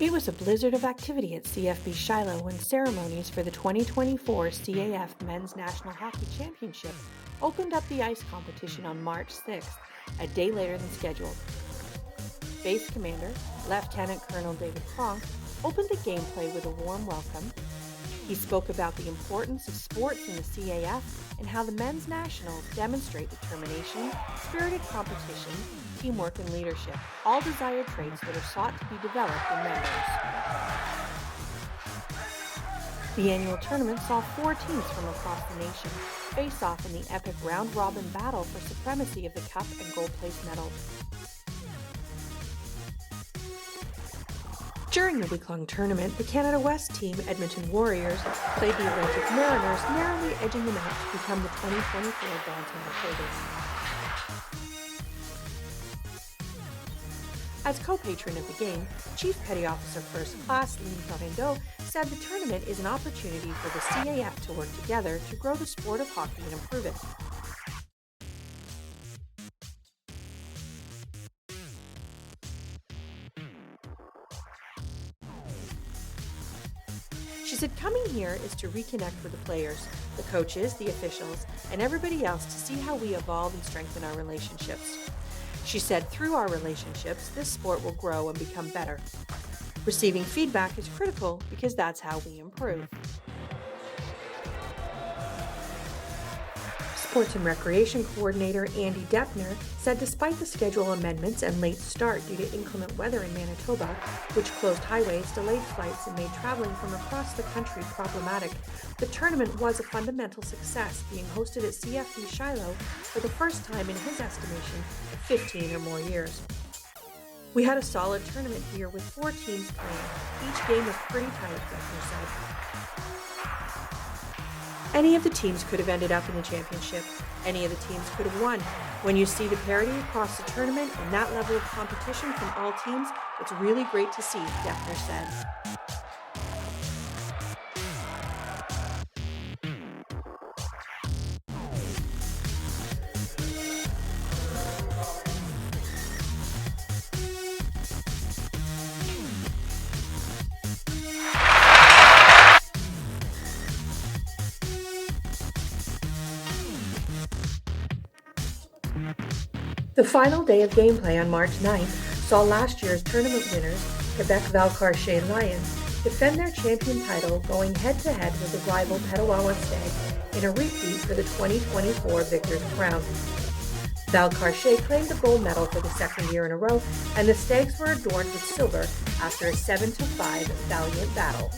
It was a blizzard of activity at CFB Shilo when ceremonies for the 2024 CAF Men's National Hockey Championship opened up the ice competition on March 6th, a day later than scheduled. Base Commander, Lieutenant Colonel David Kronk, opened the gameplay with a warm welcome. He spoke about the importance of sports in the CAF and how the men's nationals demonstrate determination, spirited competition, teamwork, and leadership, all desired traits that are sought to be developed in members. The annual tournament saw 4 teams from across the nation face off in the epic round-robin battle for supremacy of the cup and gold place medals. During the week-long tournament, the Canada West team, Edmonton Warriors, played the Atlantic Mariners, narrowly edging them out to become the 2024 Bantam holders. As co-patron of the game, Chief Petty Officer First Class Lynn Torrendo said the tournament is an opportunity for the CAF to work together to grow the sport of hockey and improve it. She said coming here is to reconnect with the players, the coaches, the officials, and everybody else to see how we evolve and strengthen our relationships. She said through our relationships, this sport will grow and become better. Receiving feedback is critical because that's how we improve. Sports and Recreation Coordinator Andy Deppner said despite the schedule amendments and late start due to inclement weather in Manitoba, which closed highways, delayed flights, and made traveling from across the country problematic, the tournament was a fundamental success, being hosted at CFB Shilo for the first time in his estimation of 15 or more years. We had a solid tournament here with 4 teams playing. Each game was pretty tight, Deppner said. Any of the teams could have ended up in the championship. Any of the teams could have won. When you see the parity across the tournament and that level of competition from all teams, it's really great to see, Deppner said. The final day of gameplay on March 9th saw last year's tournament winners, Quebec Valcartier Lions, defend their champion title going head-to-head with the rival Petawawa Stag in a repeat for the 2024 Victor's Crown. Valcartier claimed the gold medal for the second year in a row, and the Stags were adorned with silver after a 7-5 valiant battle.